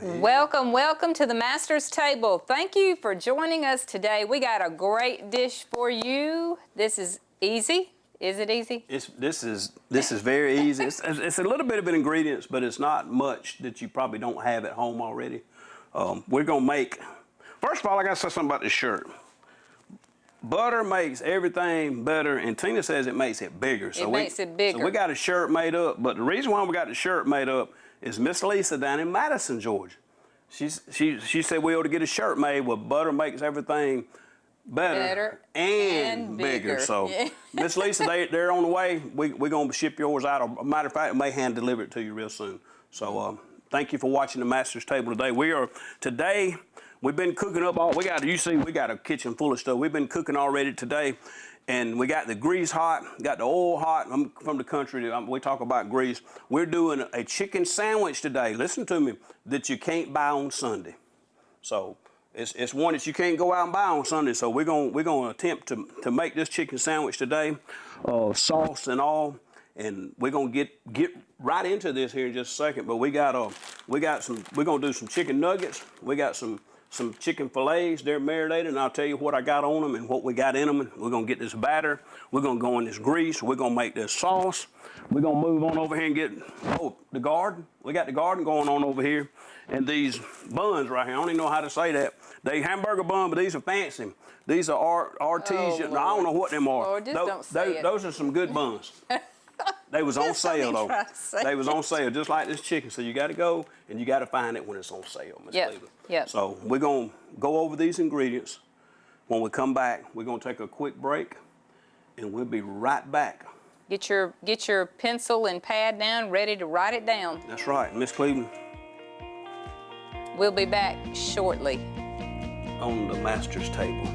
Welcome, welcome to the Master's Table. Thank you for joining us today. We got a great dish for you. This is easy. Is it easy? This is very easy. It's a little bit of ingredients, but it's not much that you probably don't have at home already. We're gonna make. First of all, I gotta say something about this shirt. Butter makes everything better, and Tina says it makes it bigger. So it makes it bigger. So we got a shirt made up, but the reason why we got the shirt made up is Miss Lisa down in Madison, Georgia. She said we ought to get a shirt made where butter makes everything better and bigger. So Miss Lisa, they're on the way. We're gonna ship yours out. As a matter of fact, I may hand deliver it to you real soon. So thank you for watching the Master's Table today. We've been cooking up all, we got a kitchen full of stuff. We've been cooking already today, and we got the grease hot, got the oil hot. I'm from the country, we talk about grease. We're doing a chicken sandwich today, listen to me, that you can't buy on Sunday. So it's one that you can't go out and buy on Sunday. So we're gonna attempt to make this chicken sandwich today, sauce and all, and we're gonna get right into this here in just a second. But we're gonna do some chicken nuggets. We got some chicken fillets, they're marinated, and I'll tell you what I got on them and what we got in them. And we're gonna get this batter, we're gonna go in this grease, we're gonna make this sauce. We're gonna move on over here and get, the garden. We got the garden going on over here. And these buns right here, I don't even know how to say that. They hamburger bun, but these are fancy. These are artesian, I don't know what them are. Lord, just don't say it. Those are some good buns. They was on sale though. They was on sale, just like this chicken. So you got to go and you got to find it when it's on sale, Miss Cleveland. Yep. So we're gonna go over these ingredients. When we come back, we're gonna take a quick break, and we'll be right back. Get your pencil and pad down, ready to write it down. That's right, Miss Cleveland. We'll be back shortly on the Master's Table.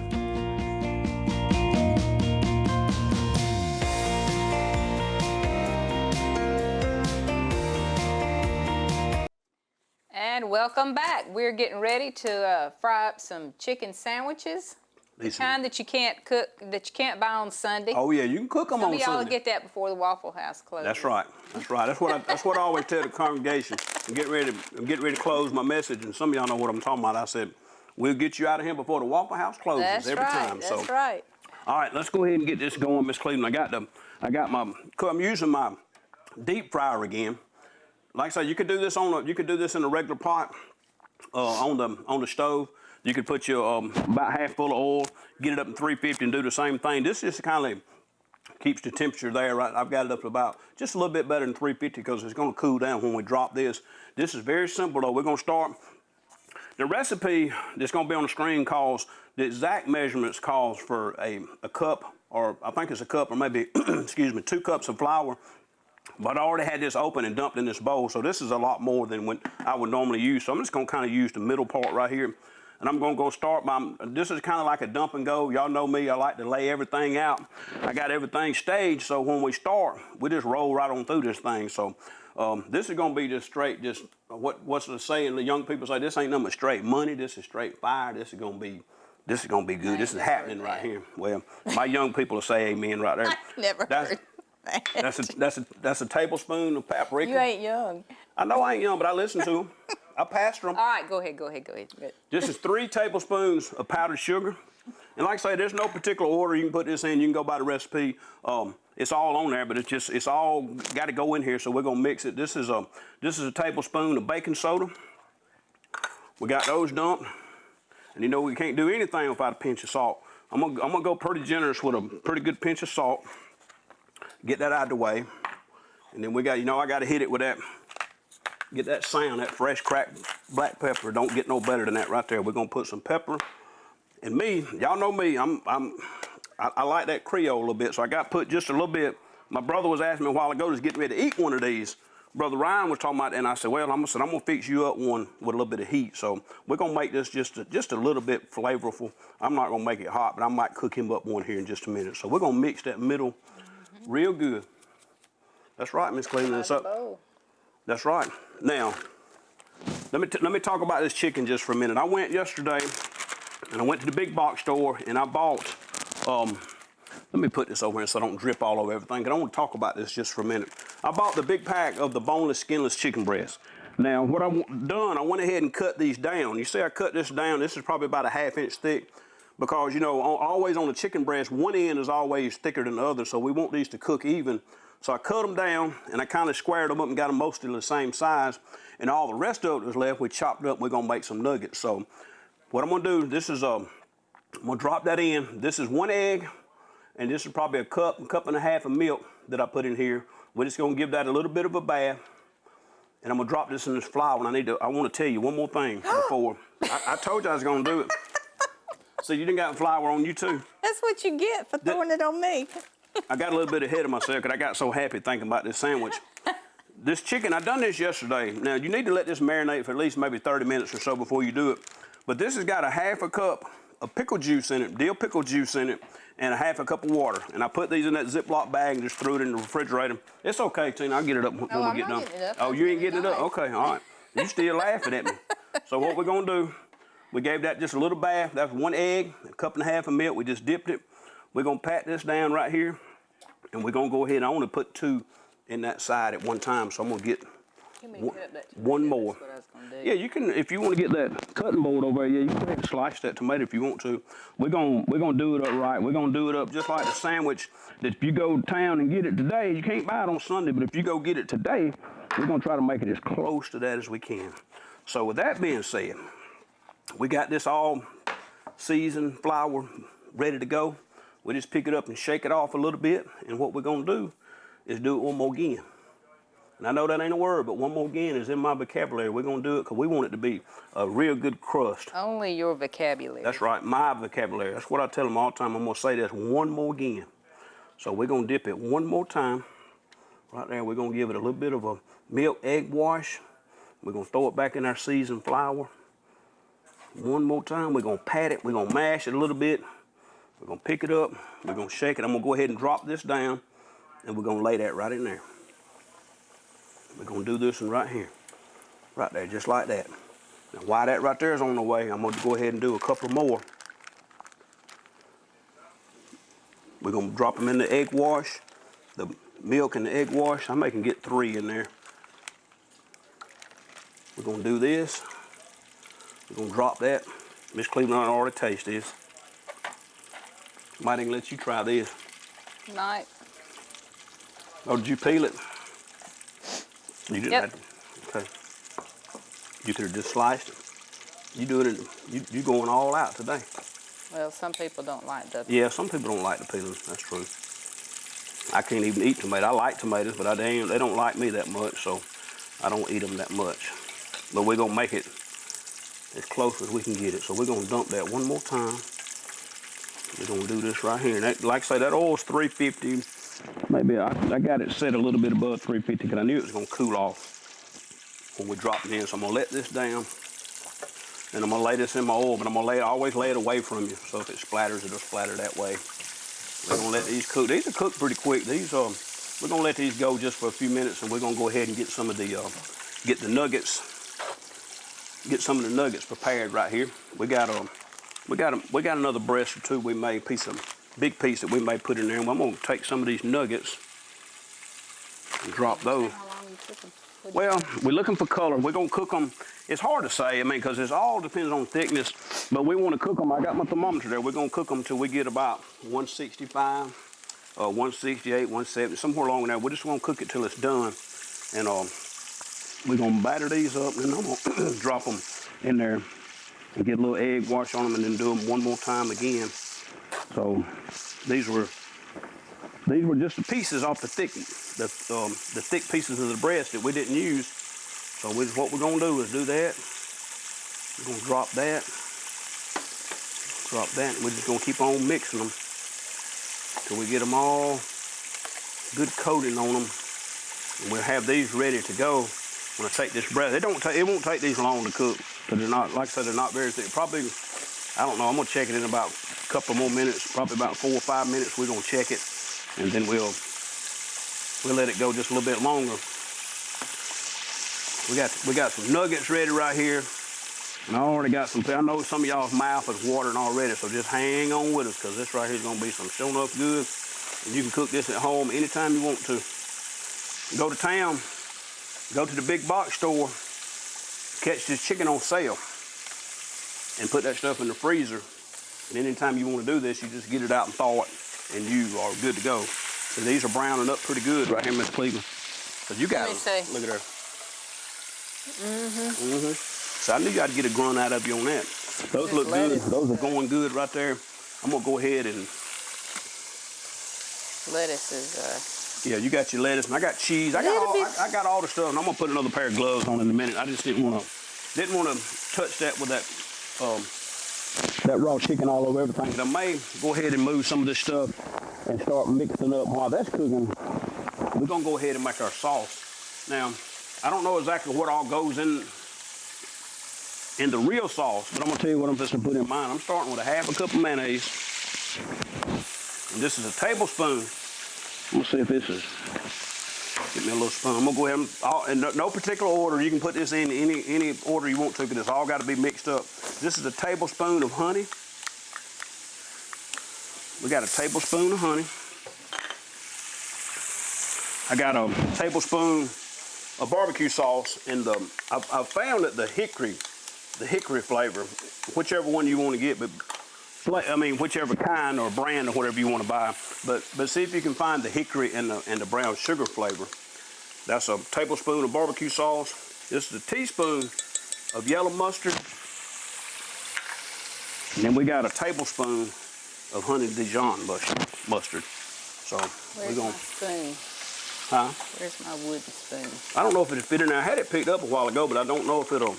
And welcome back. We're getting ready to fry up some chicken sandwiches. The kind that you can't cook, that you can't buy on Sunday. Oh yeah, you can cook them on Sunday. Some of y'all get that before the Waffle House closes. That's right. That's right. That's what I always tell the congregation. I'm getting ready to close my message, and some of y'all know what I'm talking about. I said, we'll get you out of here before the Waffle House closes every time. That's right. All right, let's go ahead and get this going, Miss Cleveland. I'm using my deep fryer again. Like I said, you could do this in a regular pot on the stove. You could put your about half full of oil, get it up in 350 and do the same thing. This just kind of keeps the temperature there. Right, I've got it up to about just a little bit better than 350 because it's going to cool down when we drop this. This is very simple though. We're going to start. The recipe that's going to be on the screen calls, the exact measurements calls for a cup, or I think it's a cup, or maybe, excuse me, 2 cups of flour. But I already had this open and dumped in this bowl, so this is a lot more than what I would normally use. So I'm just gonna kind of use the middle part right here. And I'm gonna go start this is kind of like a dump and go. Y'all know me, I like to lay everything out. I got everything staged, so when we start, we just roll right on through this thing. So this is gonna be just straight, what's the saying, the young people say, this ain't nothing but straight money, this is straight fire, this is gonna be good, this is happening right here. Well, my young people will say amen right there. I never heard. That's a tablespoon of paprika. You ain't young. I know I ain't young, but I listen to them. I pastor them. All right, go ahead. Good. This is 3 tablespoons of powdered sugar. And like I say, there's no particular order you can put this in. You can go by the recipe. It's all on there, but it's all got to go in here. So we're gonna mix it. This is a tablespoon of baking soda. We got those dumped. And you know we can't do anything without a pinch of salt. I'm gonna go pretty generous with a pretty good pinch of salt. Get that out of the way. And then we got, I got to hit it with that, get that sound, that fresh cracked black pepper. Don't get no better than that right there. We're going to put some pepper. And me, y'all know me, I like that Creole a little bit, so I got to put just a little bit. My brother was asking me a while ago, just getting ready to eat one of these. Brother Ryan was talking about it, and I said, well, I'm going to fix you up one with a little bit of heat. So we're going to make this just a little bit flavorful. I'm not going to make it hot, but I might cook him up one here in just a minute. So we're going to mix that middle real good. That's right, Miss Cleveland. That's right. Now, let me talk about this chicken just for a minute. I went yesterday, and I went to the big box store, and I bought. Let me put this over here so I don't drip all over everything. I want to talk about this just for a minute. I bought the big pack of the boneless, skinless chicken breast. Now, what I went ahead and cut these down. You see I cut this down. This is probably about a 1/2 inch thick because, you know, always on the chicken breast, one end is always thicker than the other, so we want these to cook even. So I cut them down, and I kind of squared them up and got them mostly the same size. And all the rest of it was left, we chopped up, we're gonna make some nuggets. So what I'm gonna do, this is, I'm gonna drop that in. This is 1 egg, and this is probably a cup and a half of milk that I put in here. We're just gonna give that a little bit of a bath. And I'm gonna drop this in this flour, and I wanna tell you one more thing before. I told you I was gonna do it. So you done got flour on you too. That's what you get for throwing it on me. I got a little bit ahead of myself because I got so happy thinking about this sandwich. This chicken, I done this yesterday. Now you need to let this marinate for at least maybe 30 minutes or so before you do it. But this has got a 1/2 cup of pickle juice in it, dill pickle juice in it, and a 1/2 cup of water. And I put these in that Ziploc bag and just threw it in the refrigerator. It's okay, Tina, I'll get it up when we get done. Getting it up. Oh, you ain't getting it up? Okay, all right. You still laughing at me. So what we're gonna do, we gave that just a little bath. That's 1 egg, a 1.5 cups of milk. We just dipped it. We're gonna pat this down right here, and we're gonna go ahead. I want to put 2 in that side at one time, so I'm gonna get one more. Yeah, you can, if you want to get that cutting board over there, yeah, you can go ahead and slice that tomato if you want to. We're gonna do it up right. We're gonna do it up just like the sandwich that if you go to town and get it today, you can't buy it on Sunday, but if you go get it today, we're gonna try to make it as close to that as we can. So with that being said, we got this all seasoned flour ready to go. We just pick it up and shake it off a little bit, and what we're gonna do is do it one more again. And I know that ain't a word, but one more again is in my vocabulary. We're gonna do it because we want it to be a real good crust. Only your vocabulary. That's right, my vocabulary. That's what I tell them all the time. I'm gonna say this one more again. So we're gonna dip it one more time. Right there, we're gonna give it a little bit of a milk egg wash. We're gonna throw it back in our seasoned flour. One more time, we're gonna pat it. We're gonna mash it a little bit. We're gonna pick it up. We're gonna shake it. I'm gonna go ahead and drop this down, and we're gonna lay that right in there. We're gonna do this one right here, right there, just like that. Now, while that right there is on the way, I'm gonna go ahead and do a couple more. We're gonna drop them in the egg wash, the milk and the egg wash. I may can get 3 in there. We're gonna do this. We're gonna drop that. Miss Cleveland already tasted this. Might even let you try this. Might. Oh, did you peel it? You didn't Yep. have to. Okay. You could have just sliced it. You doing it, you going all out today. Well, some people don't like the... Yeah, some people don't like the peeling. That's true. I can't even eat tomato. I like tomatoes, but they don't like me that much, so I don't eat them that much. But we're gonna make it as close as we can get it. So we're gonna dump that one more time. We're gonna do this right here. And that, like I say, that oil's 350. Maybe I got it set a little bit above 350 because I knew it was gonna cool off when we drop it in. So I'm gonna let this down, and I'm gonna lay this in my oil, but I'm gonna always lay it away from you. So if it splatters, it'll splatter that way. We're gonna let these cook. These are cooked pretty quick. We're gonna let these go just for a few minutes, and we're gonna go ahead and get some of the get some of the nuggets prepared right here. We got another breast or 2 we made, big piece that we may put in there. And I'm gonna take some of these nuggets and drop those. How long you cook them? Well, we're looking for color. We're gonna cook them. It's hard to say, because it all depends on thickness, but we wanna cook them. I got my thermometer there. We're gonna cook them till we get about 165, 168, 170, somewhere along there. We're just gonna cook it till it's done. And we're gonna batter these up, and I'm gonna drop them in there and get a little egg wash on them, and then do them one more time again. So these were just the pieces off the thick pieces of the breast that we didn't use. So what we're gonna do is do that. We're gonna drop that, and we're just gonna keep on mixing them till we get them all good coating on them. And we'll have these ready to go. When I take this breast, it won't take these long to cook, because they're not, like I said, they're not very thick. Probably, I don't know, I'm gonna check it in about a couple more minutes, probably about 4 or 5 minutes. We're gonna check it, and then we'll let it go just a little bit longer. We got some nuggets ready right here, and I already got some. I know some of y'all's mouth is watering already, so just hang on with us, because this right here is gonna be some sure enough good. And you can cook this at home anytime you want to. Go to town. Go to the big box store catch this chicken on sale and put that stuff in the freezer. And anytime you want to do this, you just get it out and thaw it, and you are good to go. So these are browning up pretty good right here, Miss Cleveland. So you got to look at her. So I knew you had to get a grunt out of you on that. Those look good. Those are going good right there. I'm gonna go ahead and. Lettuce is. Yeah, you got your lettuce, and I got cheese. I got all the stuff, and I'm gonna put another pair of gloves on in a minute. I just didn't want to touch that with that raw chicken all over everything. But I may go ahead and move some of this stuff and start mixing up while that's cooking. We're gonna go ahead and make our sauce. Now, I don't know exactly what all goes in the real sauce, but I'm gonna tell you what I'm just gonna put in mine. I'm starting with a half a cup of mayonnaise, and this is a tablespoon. I'm gonna see if this is. Get me a little spoon. I'm gonna go ahead and in no particular order. You can put this in any order you want to, because it's all got to be mixed up. This is a tablespoon of honey. We got a tablespoon of honey. I got a tablespoon of barbecue sauce, and I found that the hickory flavor, whichever one you want to get, but whichever kind or brand or whatever you want to buy, but see if you can find the hickory and the brown sugar flavor. That's a tablespoon of barbecue sauce. This is a teaspoon of yellow mustard, and then we got a tablespoon of honey Dijon mustard. So we're gonna. Spoon? Huh? Where's my wooden spoon? I don't know if it fit in there. I had it picked up a while ago, but I don't know if it'll.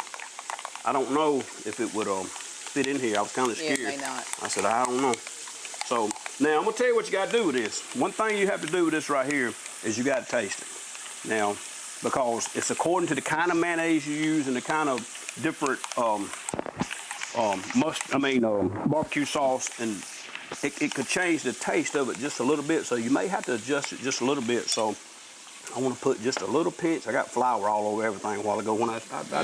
I don't know if it would fit in here. I was kind of scared. Yeah, it may not. I said, I don't know. So now I'm gonna tell you what you gotta do with this. One thing you have to do with this right here is you gotta taste it. Now, because it's according to the kind of mayonnaise you use and the kind of different barbecue sauce, and it could change the taste of it just a little bit. So you may have to adjust it just a little bit. So I want to put just a little pinch. I got flour all over everything a while ago when I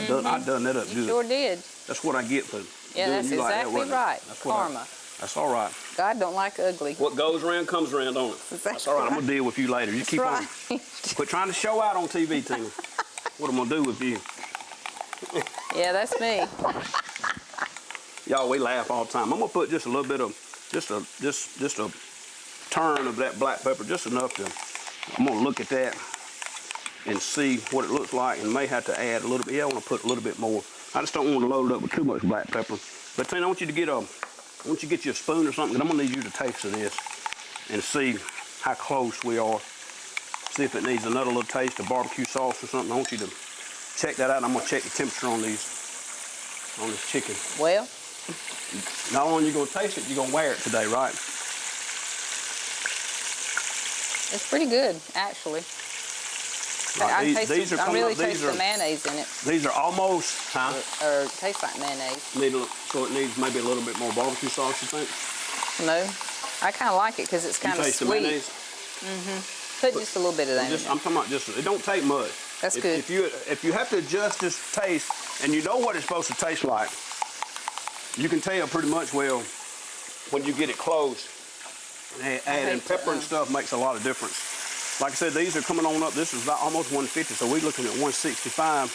done that up good. You sure did. That's what I get for Yeah, doing that's you like exactly that, right. That's Karma. That's all right. God don't like ugly. What goes around comes around, don't it? That's all right. I'm gonna deal with you later. You That's keep right. on. Quit trying to show out on TV, Tina. What I'm gonna do with you? Yeah, that's me. Y'all, we laugh all the time. I'm gonna put just a little bit of, just a turn of that black pepper, just enough to. I'm gonna look at that and see what it looks like, and may have to add a little bit. Yeah, I want to put a little bit more. I just don't want to load it up with too much black pepper. But Tina, I want you to get you a spoon or something, and I'm gonna need you to taste of this and see how close we are. See if it needs another little taste of barbecue sauce or something. I want you to check that out, and I'm gonna check the temperature on this chicken. Well, Not only are you gonna taste it, you're gonna wear it today, right? it's pretty good, actually. Right, I really taste the mayonnaise in it. These are almost, huh? Or it tastes like mayonnaise. So it needs maybe a little bit more barbecue sauce, you think? No, I kind of like it because it's kind of taste sweet. The mayonnaise? Put just a little bit of that in I'm talking about just, it don't take much. That's good. If you have to adjust this taste, and you know what it's supposed to taste like, you can tell pretty much, well, when you get it close. Adding pepper and stuff makes a lot of difference. Like I said, these are coming on up. This is about almost 150, so we're looking at 165.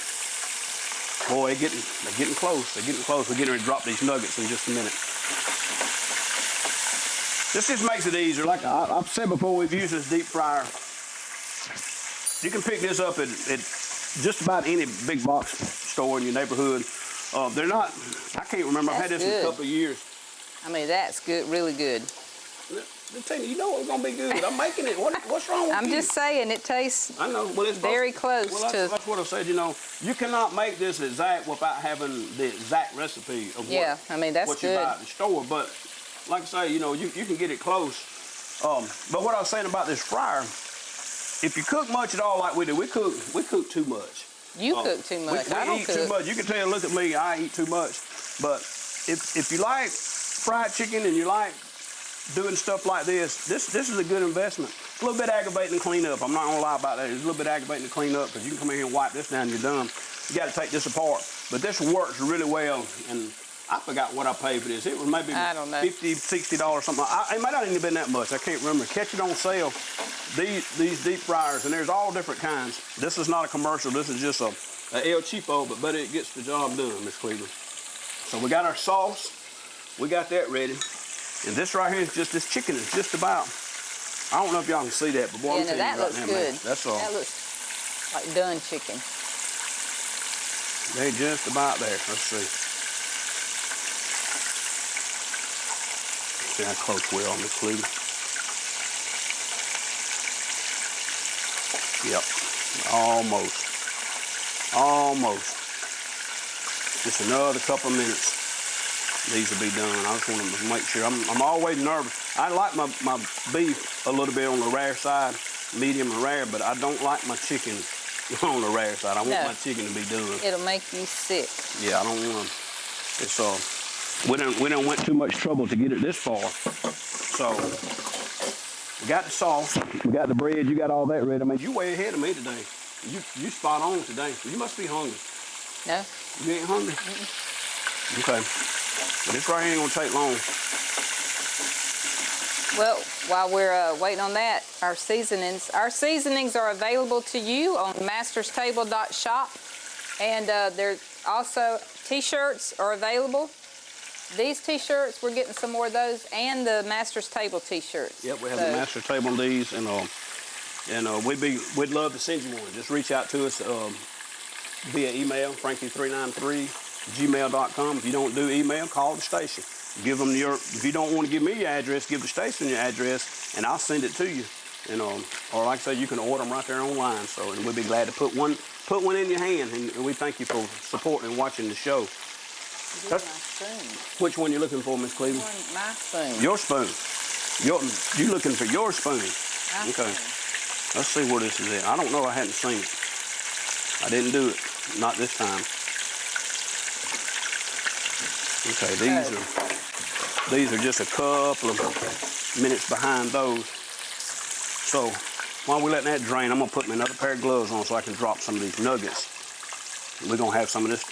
Boy, they're getting close. They're getting close. We're getting ready to drop these nuggets in just a minute. This just makes it easier. Like I've said before, we've used this deep fryer. You can pick this up at just about any big box store in your neighborhood. They're not, I can't remember. I've had this in a couple of years. I mean, that's good, really good. You know it's gonna be good. I'm making it. What's wrong with you? I'm just saying it tastes I know. Well, it's very close to. That's what I said. You know, you cannot make this exact without having the exact recipe of I mean, that's what you good. buy at the store. But like I say, you know, you can get it close. But what I was saying about this fryer, if you cook much at all like we do, we cook too much. You cook too much. I don't eat cook too much. You can tell. Look at me. I eat too much. But if you like fried chicken and you like doing stuff like this is a good investment. It's a little bit aggravating to clean up. I'm not gonna lie about that. It's a little bit aggravating to clean up because you can come in here and wipe this down and you're done. You got to take this apart. But this works really well, and I forgot what I paid for this. It was maybe $50, $60 something. It might not even have been that much. I can't remember. Catch it on sale. These deep fryers, and there's all different kinds. This is not a commercial. This is just El Cheapo, but it gets the job done, Miss Cleveland. So we got our sauce. We got that ready. And this right here is just, this chicken is just about, I don't know if y'all can see that, but boy, I'm telling you that right looks now, good. man, that's all. That looks like done chicken. They're just about there. Let's see. See how close we are, Miss Cleveland. Yep, almost. Almost. Just another couple of minutes. These will be done. I just want to make sure. I'm always nervous. I like my beef a little bit on the rare side, medium and rare, but I don't like my chicken on the rare side. I want my chicken to be done. It'll make you sick. Yeah, I don't want. It's we don't went too much trouble to get it this far. So we got the sauce, we got the bread, you got all that ready. I mean, you way ahead of me today. You spot on today. You must be hungry. No. You ain't hungry? Okay. But this right here ain't gonna take long. Well, while we're waiting on that, our seasonings are available to you on masterstable.shop, and there's also t-shirts are available. These t-shirts, we're getting some more of those, and the Master's Table t-shirts. Yep, we have the Master's Table on these, and we'd love to send you one. Just reach out to us via email, frankie393@gmail.com. If you don't do email, call the station. Give them if you don't want to give me your address, give the station your address, and I'll send it to you. Or like I said, you can order them right there online. So, and we'd be glad to put one in your hand, and we thank you for supporting and watching the show. My spoon. Which one you looking for, Miss Cleveland? My spoon. Your spoon. You looking for your spoon? Okay. Let's see where this is at. I don't know. I hadn't seen it. I didn't do it. Not this time. Okay, these are just a couple of minutes behind those. So while we're letting that drain, I'm gonna put me another pair of gloves on so I can drop some of these nuggets. We're gonna have some of this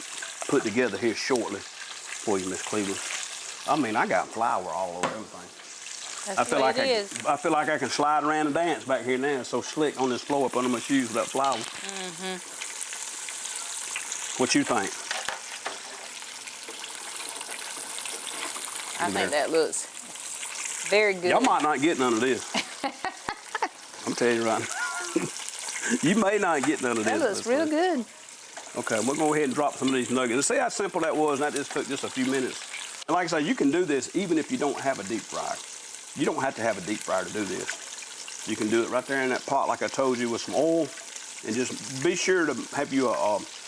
put together here shortly for you, Miss Cleveland. I mean, I got flour all over everything. That's the way it is. I feel like I can slide around and dance back here now. It's so slick on this floor up under my shoes with that flour. What you think? I think that looks very good. Y'all might not get none of this. I'm telling you right now. You may not get none of this. That looks real good. Okay, we'll go ahead and drop some of these nuggets. And see how simple that was, and that just took just a few minutes. And like I say, you can do this even if you don't have a deep fryer. You don't have to have a deep fryer to do this. You can do it right there in that pot, like I told you, with some oil, and just be sure to have you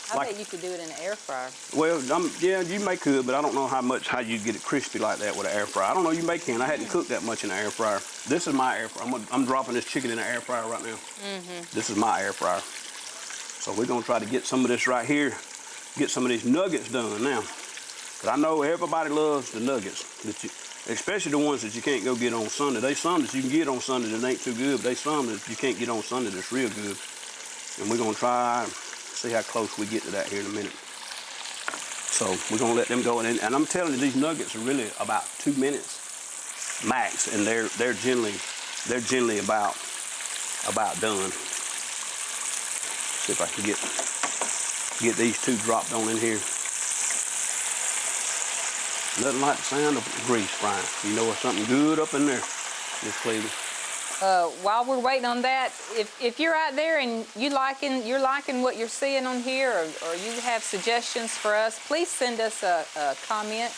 I bet you could do it in an air fryer. Well, yeah, you may could, but I don't know how you get it crispy like that with an air fryer. I don't know, you may can. I hadn't cooked that much in an air fryer. This is my air fryer. I'm dropping this chicken in an air fryer right now. This is my air fryer. So we're gonna try to get some of this right here, get some of these nuggets done now. But I know everybody loves the nuggets, especially the ones that you can't go get on Sunday. There's some that you can get on Sunday that ain't too good, but there's some that you can't get on Sunday that's real good. And we're gonna try see how close we get to that here in a minute. So we're gonna let them go, and I'm telling you, these nuggets are really about 2 minutes max, and they're generally about done. See if I can get these two dropped on in here. Nothing like the sound of grease frying. You know there's something good up in there, Miss Cleveland. While we're waiting on that, if you're out there and you're liking what you're seeing on here, or you have suggestions for us, please send us a comment,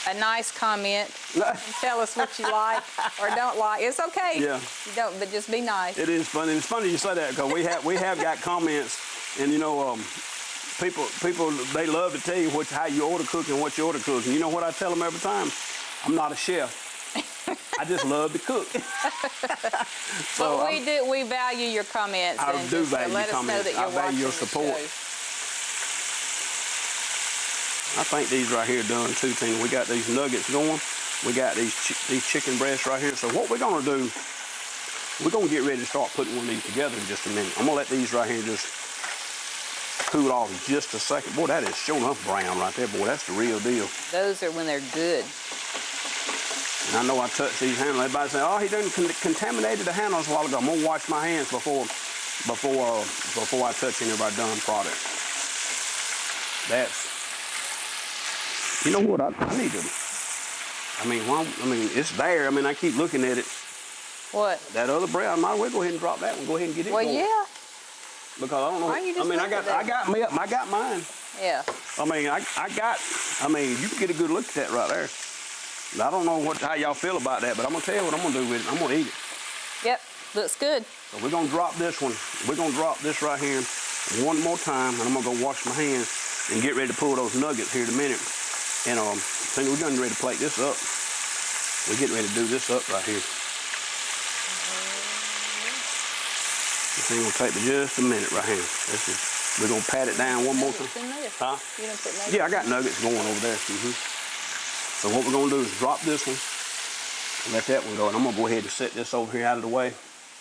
a nice comment, and tell us what you like or don't like. It's okay. Yeah. You don't, but just be nice. It is funny. It's funny you say that, because we have got comments, and people they love to tell you how you ought to cook and what you ought to cook. And you know what I tell them every time? I'm not a chef. I just love to cook. So but we value your comments. I and do just, value let your us know comments. that you're I value your watching support. the show. I think these right here done too, Tina. We got these nuggets going. We got these chicken breasts right here. So what we're gonna do, we're gonna get ready to start putting one of these together in just a minute. I'm gonna let these right here just cool off in just a second. Boy, that is showing up brown right there. Boy, that's the real deal. Those are when they're good. And I know I touched these handles. Everybody saying, "Oh, he done contaminated the handles a while ago." I'm gonna wash my hands before I touch any of our done product. That's, you know what, I need to, it's there. I mean, I keep looking at it. What? That other bread, I might as well go ahead and drop that one. Go ahead and get it well, going. Yeah. Because I don't know. I got mine. Yeah. You can get a good look at that right there. I don't know how y'all feel about that, but I'm gonna tell you what I'm gonna do with it. I'm gonna eat it. Yep, looks good. So we're gonna drop this one. We're gonna drop this right here one more time, and I'm gonna go wash my hands and get ready to pull those nuggets here in a minute. And we're getting ready to plate this up. We're getting ready to do this up right here. This thing gonna take me just a minute right here. We're gonna pat it down one more time. Huh? You didn't put nuggets? Yeah, I got nuggets going over there. So what we're gonna do is drop this one and let that one go. And I'm gonna go ahead and set this over here out of the way.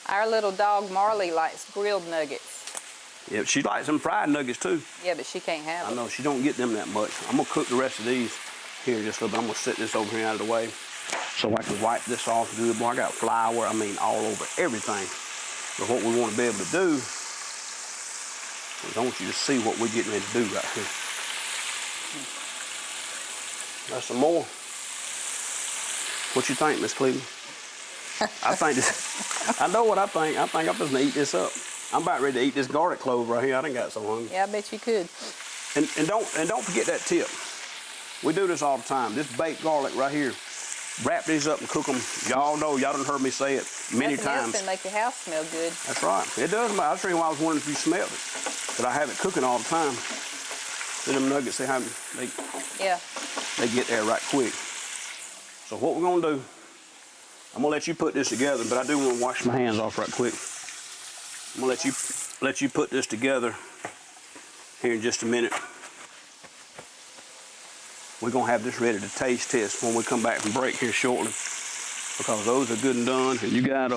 Our little dog Marley likes grilled nuggets. Yeah, she likes them fried nuggets too. Yeah, but she can't have them. I know, she don't get them that much. I'm gonna cook the rest of these here just a little bit. I'm gonna set this over here out of the way so I can wipe this off good. Boy, I got flour, all over everything. But what we want to be able to do is I want you to see what we're getting ready to do right here. That's some more. What you think, Miss Cleveland? I know what I think. I think I'm just gonna eat this up. I'm about ready to eat this garlic clove right here. I done got so hungry. Yeah, I bet you could. And don't forget that tip. We do this all the time. This baked garlic right here. Wrap these up and cook them. Y'all know, y'all done heard me say it many Nothing times. else can make your house smell good. That's right. It does. I was wondering why I was wondering if you smelled it. But I have it cooking all the time. See them nuggets, they get there right quick. So what we're gonna do, I'm gonna let you put this together, but I do want to wash my hands off right quick. I'm gonna let you put this together here in just a minute. We're gonna have this ready to taste test when we come back from break here shortly, because those are good and done. And you got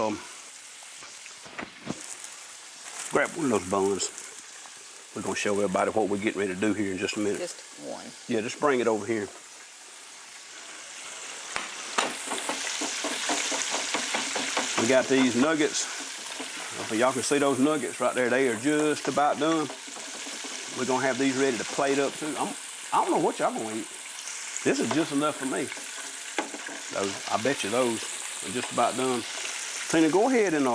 grab one of those buns. We're gonna show everybody what we're getting ready to do here in just a minute. Just one. Yeah, just bring it over here. We got these nuggets. Y'all can see those nuggets right there. They are just about done. We're gonna have these ready to plate up too. I don't know what y'all gonna eat. This is just enough for me. I bet you those are just about done. Tina, go ahead and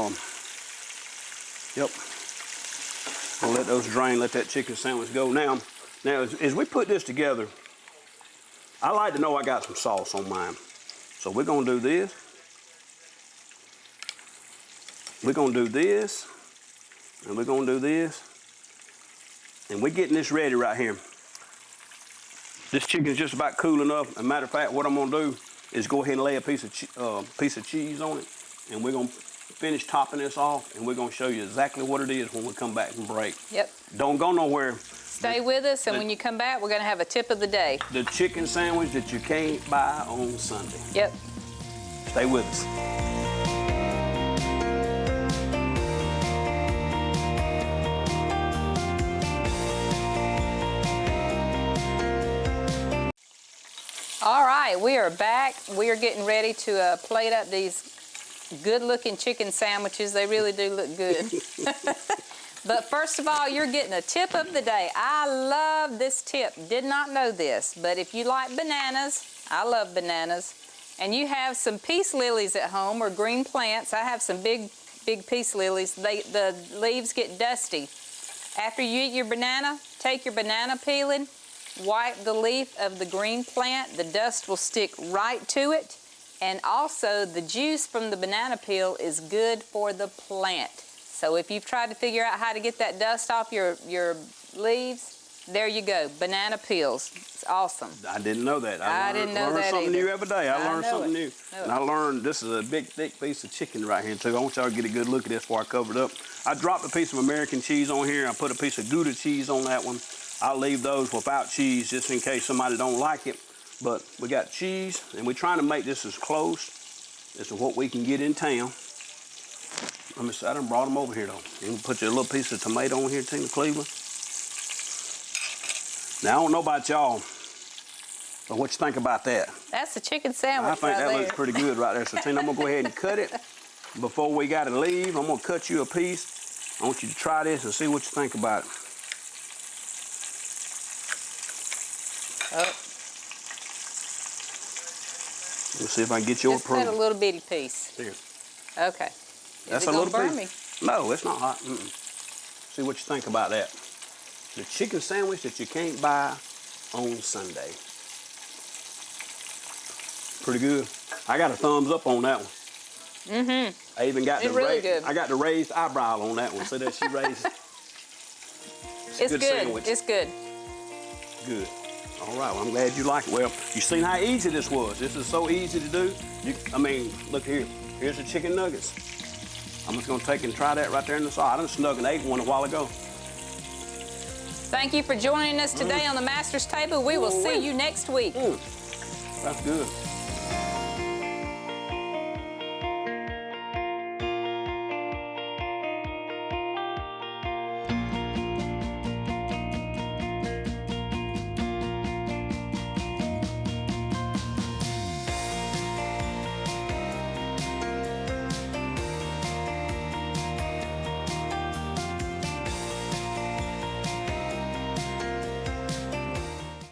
yep. We'll let those drain, let that chicken sandwich go. Now as we put this together, I like to know I got some sauce on mine. So we're gonna do this. We're gonna do this, and we're gonna do this. And we're getting this ready right here. This chicken's just about cool enough. As a matter of fact, what I'm gonna do is go ahead and lay a piece of cheese on it, and we're gonna finish topping this off, and we're gonna show you exactly what it is when we come back from break. Yep. Don't go nowhere. Stay with us, and when you come back, we're gonna have a tip of the day. The chicken sandwich that you can't buy on Sunday. Yep. Stay with us. All right, we are back. We are getting ready to plate up these good-looking chicken sandwiches. They really do look good. But first of all, you're getting a tip of the day. I love this tip. Did not know this, but if you like bananas, I love bananas, and you have some peace lilies at home or green plants. I have some big peace lilies. The leaves get dusty. After you eat your banana, take your banana peeling, wipe the leaf of the green plant. The dust will stick right to it. And also the juice from the banana peel is good for the plant. So if you've tried to figure out how to get that dust off your leaves, there you go, banana peels. It's awesome. I didn't know that. I didn't know that learn something either. new every day. I learned something new. Know And I learned this is a big, thick piece of chicken right here too. I want y'all to get a good look at this before I cover it up. I dropped a piece of American cheese on here. I put a piece of Gouda cheese on that one. I'll leave those without cheese just in case somebody don't like it. But we got cheese, and we're trying to make this as close as to what we can get in town. Let me see, I done brought them over here though. You can put your little piece of tomato on here, Tina Cleveland. Now I don't know about y'all, but what you think about that? That's a chicken sandwich. I think right that looks pretty good right there. So Tina, I'm gonna go ahead and cut it before we gotta leave. I'm gonna cut you a piece. I want you to try this and see what you think about it. Let's see if I can get your Just approval. cut a little bitty piece. Here. Okay. That's Is it a little gonna burn piece. No, it's not hot. See what you think about that. The chicken sandwich that you can't buy on Sunday. Pretty good. I got a thumbs up on that one. I even got It's really good. I got the raised eyebrow on that one, so that she raised. It's good. Sandwich. It's good. Good. All right. Well, I'm glad you like it. Well, you seen how easy this was. This is so easy to do. I mean, look here. Here's the chicken nuggets. I'm just gonna take and try that right there in the sauce. I done snuck and ate one a while ago. Thank you for joining us today on the Master's Table. We will see you next week. That's good.